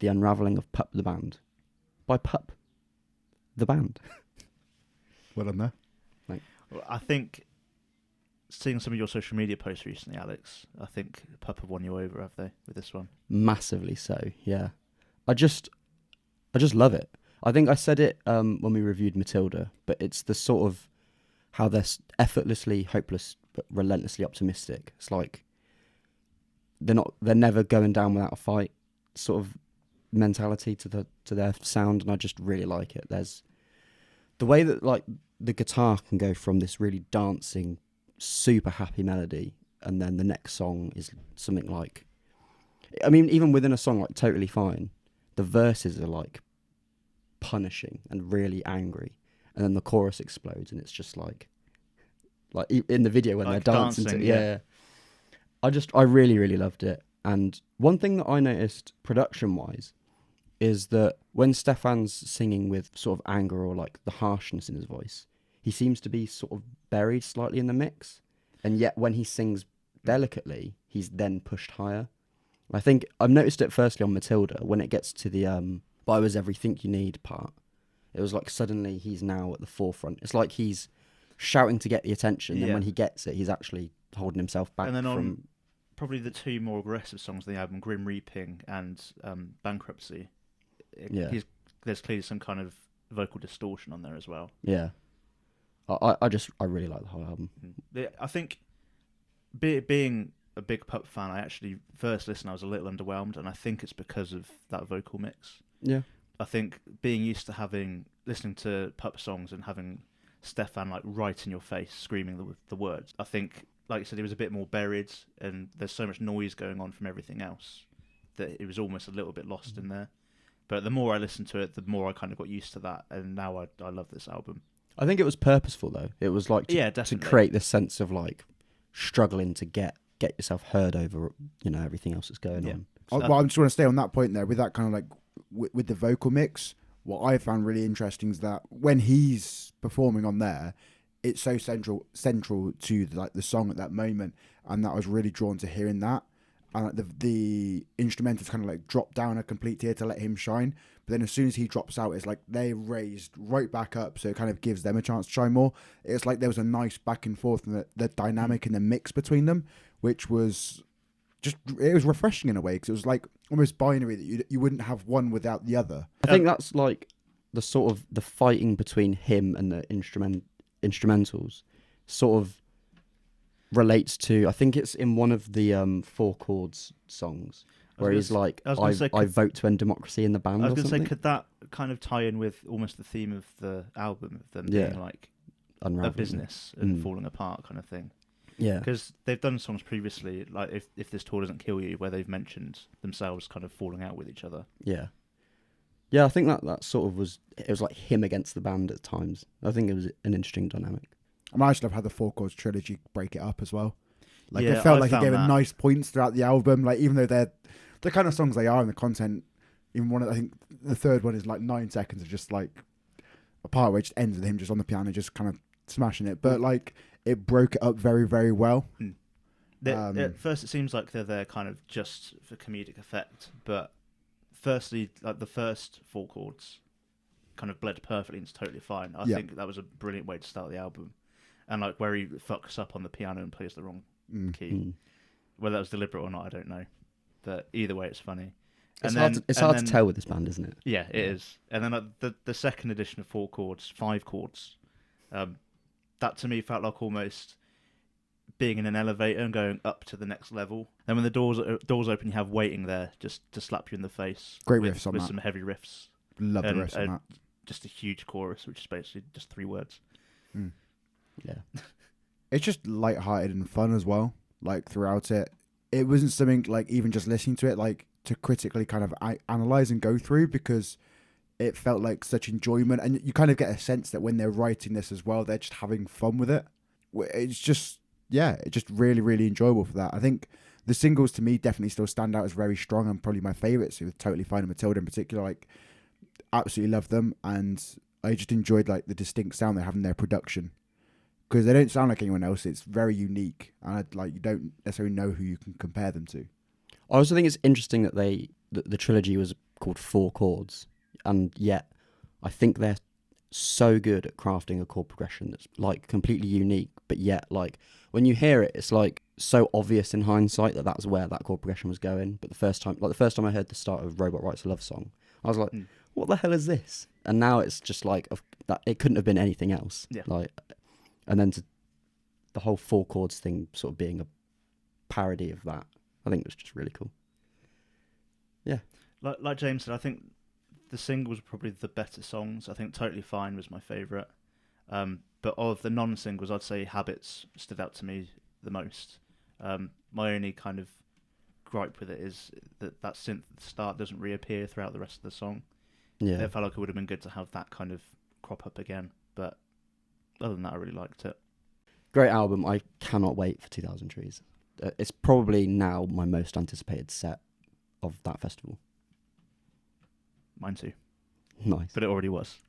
The Unraveling of Puptheband by Pup, the band. Well done there. Well, I think seeing some of your social media posts recently, Alex, I think Pup have won you over, have they, with this one? Massively so, yeah. I just love it. I think I said it when we reviewed Matilda, but it's the sort of how they're effortlessly hopeless but relentlessly optimistic. It's like they're never going down without a fight sort of mentality to their sound, and I just really like it. There's the way that like the guitar can go from this really dancing, super happy melody, and then the next song is something like, I mean, even within a song like Totally Fine, the verses are like punishing and really angry, and then the chorus explodes, and it's just like in the video when like they're dancing to, yeah. I really, really loved it. And one thing that I noticed production wise is that when Stefan's singing with sort of anger or like the harshness in his voice, he seems to be sort of buried slightly in the mix, and yet when he sings delicately, he's then pushed higher. I think I've noticed it firstly on Matilda when it gets to the "I was everything you need" part. It was like suddenly he's now at the forefront. It's like he's shouting to get the attention, and when he gets it, he's actually holding himself back. And then from on probably the two more aggressive songs on the album, Grim Reaping and Bankruptcy, there's clearly some kind of vocal distortion on there as well. Yeah. I really like the whole album. I think being a big Pup fan, I actually first listen I was a little underwhelmed, and I think it's because of that vocal mix. Yeah. I think being used to listening to Pup songs and having Stefan like right in your face screaming the words, I think, like you said, it was a bit more buried, and there's so much noise going on from everything else that it was almost a little bit lost in there. But the more I listened to it, the more I kind of got used to that, and now I love this album. I think it was purposeful though. It was like to create this sense of like struggling to get yourself heard over, everything else that's going on. Well, I'm just want to stay on that point there with that kind of like with the vocal mix. What I found really interesting is that when he's performing on there, it's so central to the song at that moment, and that I was really drawn to hearing that. And the instrumentals kind of like drop down a complete tier to let him shine. But then as soon as he drops out, it's like they raised right back up, so it kind of gives them a chance to shine more. It's like there was a nice back and forth, and the dynamic and the mix between them, which was it was refreshing in a way, because it was like almost binary, that you wouldn't have one without the other. I think that's like the sort of the fighting between him and the instrumentals sort of relates to, I think it's in one of the Four Chords songs where he's like, I vote to end democracy in the band. I was going to say, could that kind of tie in with almost the theme of the album, of them being like a business and falling apart kind of thing? Yeah, because they've done songs previously, like if this tour doesn't kill you, where they've mentioned themselves kind of falling out with each other. Yeah, I think that sort of was like him against the band at times. I think it was an interesting dynamic. I actually love how the Four Chords trilogy break it up as well. Like it felt like it gave it nice points throughout the album. Like even though they're the kind of songs they are, and the content, even I think the third one is like 9 seconds of just like a part where it just ends with him just on the piano, just kind of smashing it. But like it broke it up very, very well. At first, it seems like they're there kind of just for comedic effect, but firstly, like the first Four Chords kind of bled perfectly into Totally Fine. I think that was a brilliant way to start the album. And like where he fucks up on the piano and plays the wrong key. Whether that was deliberate or not, I don't know. But either way, it's funny. It's hard to tell with this band, isn't it? Yeah, it is. And then the second edition of Four Chords, 5 chords, that to me felt like almost being in an elevator and going up to the next level. And when the doors open, you have Waiting there just to slap you in the face. Great riffs on with that. some heavy riffs. Love the riffs on that. Just a huge chorus, which is basically just 3 words. Yeah. It's just light-hearted and fun as well. Like throughout it, it wasn't something like even just listening to it like to critically kind of analyze and go through, because it felt like such enjoyment, and you kind of get a sense that when they're writing this as well, they're just having fun with it. It's just it's just really, really enjoyable for that. I think the singles to me definitely still stand out as very strong, and probably my favourites, with Totally Fine and Matilda in particular. Like absolutely love them, and I just enjoyed like the distinct sound they have in their production, because they don't sound like anyone else. It's very unique, and you don't necessarily know who you can compare them to. I also think it's interesting that the trilogy was called 4 chords, and yet I think they're so good at crafting a chord progression that's like completely unique, but yet like when you hear it, it's like so obvious in hindsight that that's where that chord progression was going. But the first time I heard the start of Robot Writes a Love Song, I was like, what the hell is this? And now it's just like that it couldn't have been anything else. Yeah. Like, and then the whole 4 chords thing sort of being a parody of that, I think it was just really cool. Yeah. Like James said, I think the singles were probably the better songs. I think Totally Fine was my favourite. But of the non-singles, I'd say Habits stood out to me the most. My only kind of gripe with it is that synth at the start doesn't reappear throughout the rest of the song. Yeah. It felt like it would have been good to have that kind of crop up again. But other than that, I really liked it. Great album. I cannot wait for 2000 Trees. It's probably now my most anticipated set of that festival. Mine too. Nice. But it already was.